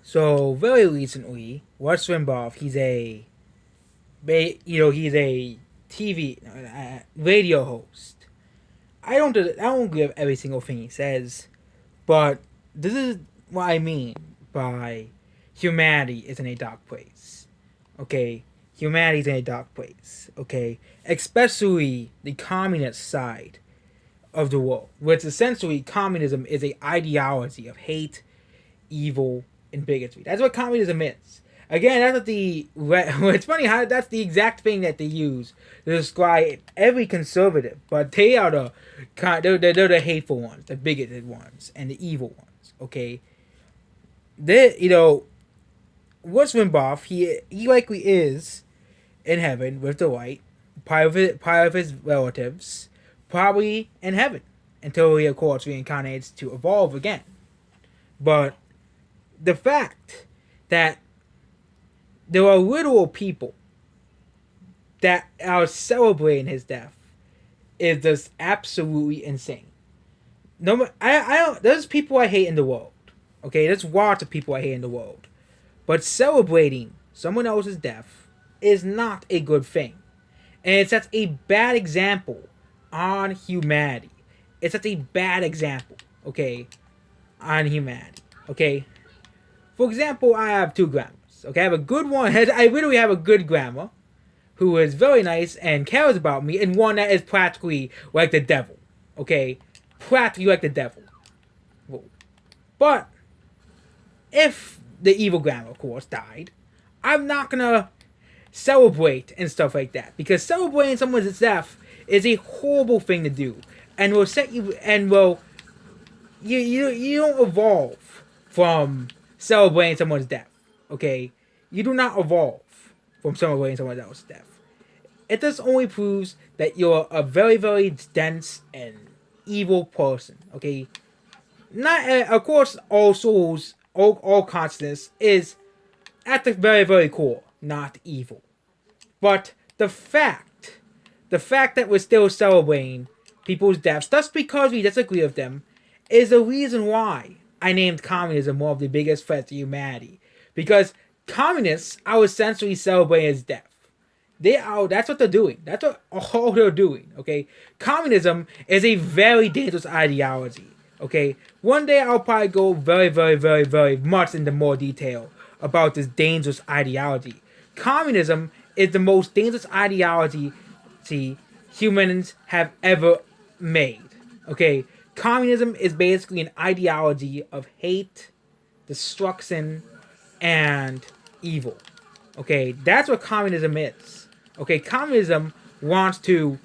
So very recently, Rush Limbaugh, he's a TV radio host. I don't give every single thing he says, but this is what I mean by humanity is in a dark place. Okay, humanity is in a dark place. Okay, especially the communist side of the world, which essentially communism is a ideology of hate, evil, and bigotry. That's what communism is. Again, that's what the it's funny how that's the exact thing that they use to describe every conservative, but they are they're the hateful ones, the bigoted ones, and the evil ones. Okay, they Rush Limbaugh, he likely is in heaven with the light, part of his relatives, probably in heaven until he of course reincarnates to evolve again. But the fact that there are literal people that are celebrating his death is just absolutely insane. No, I don't. There's people I hate in the world. Okay, there's lots of people I hate in the world, but celebrating someone else's death is not a good thing, and it sets a bad example on humanity. It sets a bad example. Okay, on humanity. Okay, for example, I have two grandmas. Okay, I have a good one. I literally have a good grandma who is very nice and cares about me, and one that is practically like the devil. Okay, practically like the devil. But if the evil grandma, of course, died, I'm not gonna celebrate and stuff like that because celebrating someone's death is a horrible thing to do, and will set you and will you don't evolve from celebrating someone's death. Okay, you do not evolve from celebrating someone else's death. It just only proves that you're a very very dense and evil person. Okay, not of course all souls, all consciousness is at the very very core not evil, but the fact that we're still celebrating people's deaths just because we disagree with them is the reason why I named communism one of the biggest threats to humanity. Because communists are essentially celebrating his death. They are. That's what they're doing. That's what all they're doing. Okay, communism is a very dangerous ideology. Okay, one day I'll probably go very, very, very, very much into more detail about this dangerous ideology. Communism is the most dangerous ideology humans have ever made. Okay, communism is basically an ideology of hate, destruction, and evil. Okay, that's what communism is. Okay, communism wants to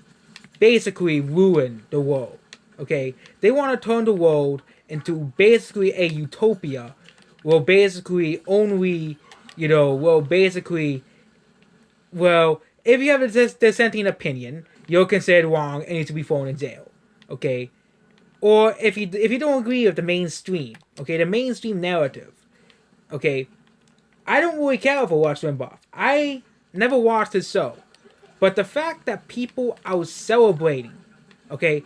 basically ruin the world. Okay, they want to turn the world into basically a utopia where basically only, if you have a dissenting opinion, you're considered wrong and need to be thrown in jail. Okay, or if you don't agree with the mainstream, okay, the mainstream narrative, okay, I don't really care for Rush Limbaugh. I never watched his show, but the fact that people are celebrating, okay,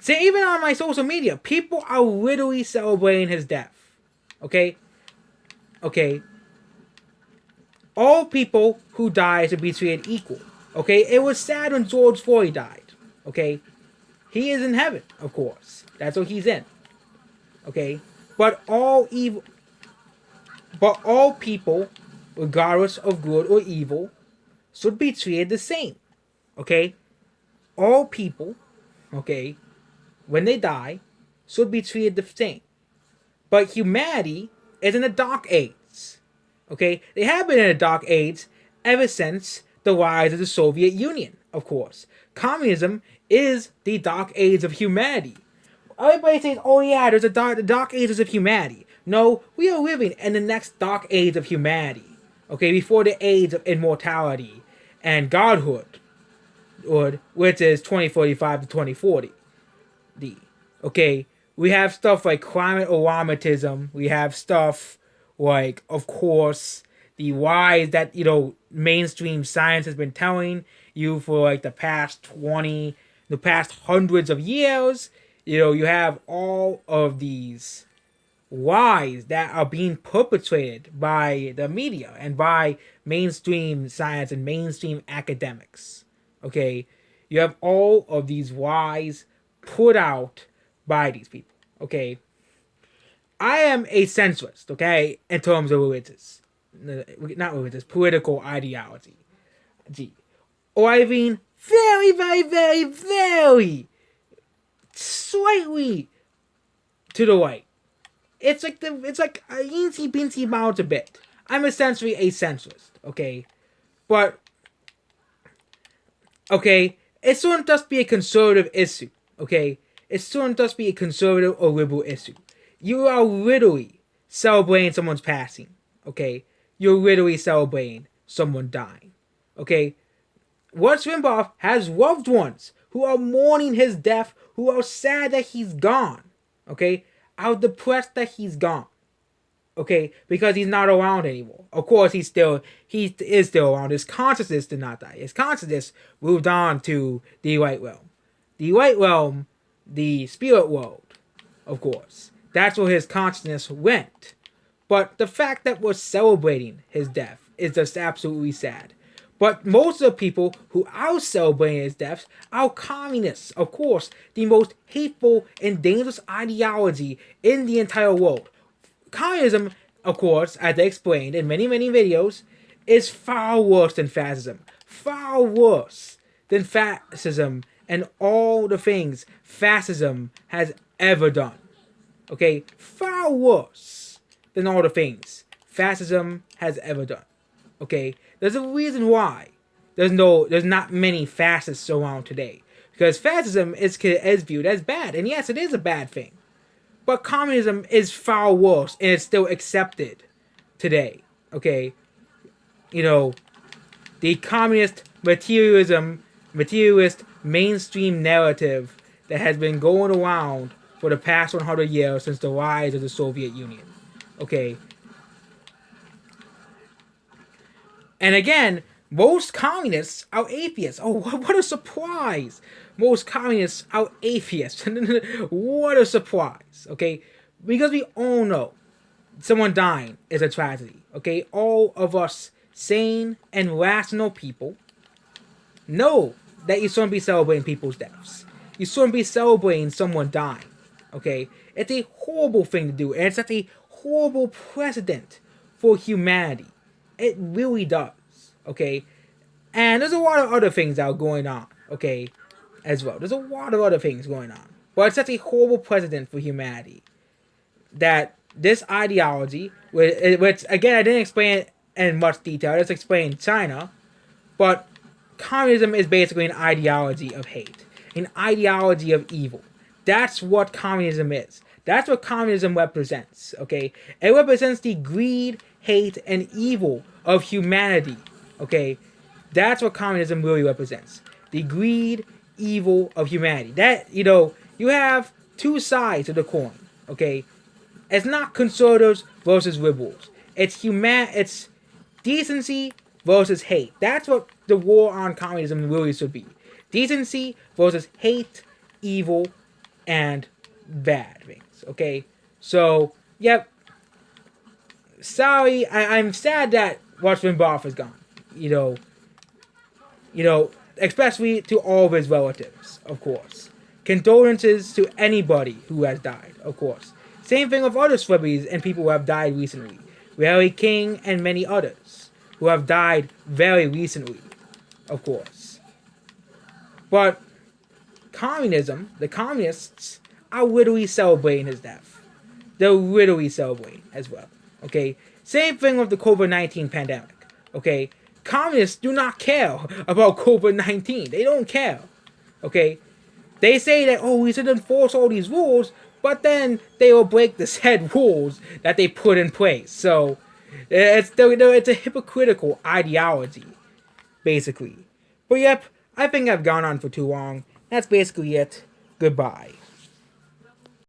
say even on my social media, people are literally celebrating his death. Okay, okay, all people who die should be treated equal. Okay, it was sad when George Floyd died. Okay, he is in heaven, of course. That's what he's in. Okay, but all people, regardless of good or evil, should be treated the same. Okay, all people, okay, when they die, should be treated the same. But humanity is in a dark age. Okay, they have been in a dark age ever since the rise of the Soviet Union. Of course, communism is the dark age of humanity. Everybody says, "Oh yeah, there's the dark ages of humanity." No, we are living in the next dark age of humanity. Okay, before the age of immortality and godhood, which is 2045 to 2040. Okay, we have stuff like climate alarmism. We have stuff like, of course, the lies that mainstream science has been telling you for like the past hundreds of years. You have all of these lies that are being perpetrated by the media and by mainstream science and mainstream academics. Okay, you have all of these lies put out by these people. Okay, I am a centrist. Okay, in terms of religious, not religious, political ideology. Gee, or I mean, very, very, very, very slightly to the right. It's like a eensy beensy amount a bit. I'm essentially a centrist, okay? But okay, it shouldn't just be a conservative issue, okay? It shouldn't just be a conservative or liberal issue. You are literally celebrating someone's passing, okay? You're literally celebrating someone dying, okay? Rush Limbaugh has loved ones who are mourning his death, who are sad that he's gone, okay? Are depressed that he's gone, okay? Because he's not around anymore. Of course, he is still around. His consciousness did not die. His consciousness moved on to the light realm. The light realm, the spirit world, of course. That's where his consciousness went. But the fact that we're celebrating his death is just absolutely sad. But most of the people who are celebrating his death are communists. Of course, the most hateful and dangerous ideology in the entire world. Communism, of course, as I explained in many, many videos, is far worse than fascism. Far worse than fascism and all the things fascism has ever done. Okay? Far worse than all the things fascism has ever done. Okay? There's a reason why there's not many fascists around today. Because fascism is viewed as bad. And yes, it is a bad thing. But communism is far worse and it's still accepted today. Okay? You know, the communist materialist mainstream narrative that has been going around for the past 100 years since the rise of the Soviet Union. Okay? And again, most communists are atheists. Oh, what a surprise! Most communists are atheists. What a surprise, okay? Because we all know someone dying is a tragedy, okay? All of us sane and rational people know that you shouldn't be celebrating people's deaths. You shouldn't be celebrating someone dying, okay? It's a horrible thing to do, and it's such a horrible precedent for humanity. It really does, okay? And there's a lot of other things that are going on, okay, as well. There's a lot of other things going on. But it's such a horrible precedent for humanity that this ideology, which again, I didn't explain it in much detail. I just explained China. But communism is basically an ideology of hate, an ideology of evil. That's what communism is. That's what communism represents, okay? It represents the greed, hate, and evil of humanity, okay? That's what communism really represents. The greed, evil of humanity. That, you have two sides of the coin, okay? It's not conservatives versus liberals. It's decency versus hate. That's what the war on communism really should be. Decency versus hate, evil, and bad things. Okay, so yep. Sorry, I'm sad that Rush Limbaugh is gone. Especially to all of his relatives, of course. Condolences to anybody who has died, of course. Same thing with other celebrities and people who have died recently. Larry King and many others who have died very recently, of course. But the communists are literally celebrating his death. They're literally celebrating as well. Okay? Same thing with the COVID-19 pandemic. Okay? Communists do not care about COVID-19. They don't care. Okay? They say that, we should enforce all these rules, but then they will break the said rules that they put in place. So, it's a hypocritical ideology, basically. But yep, I think I've gone on for too long. That's basically it. Goodbye.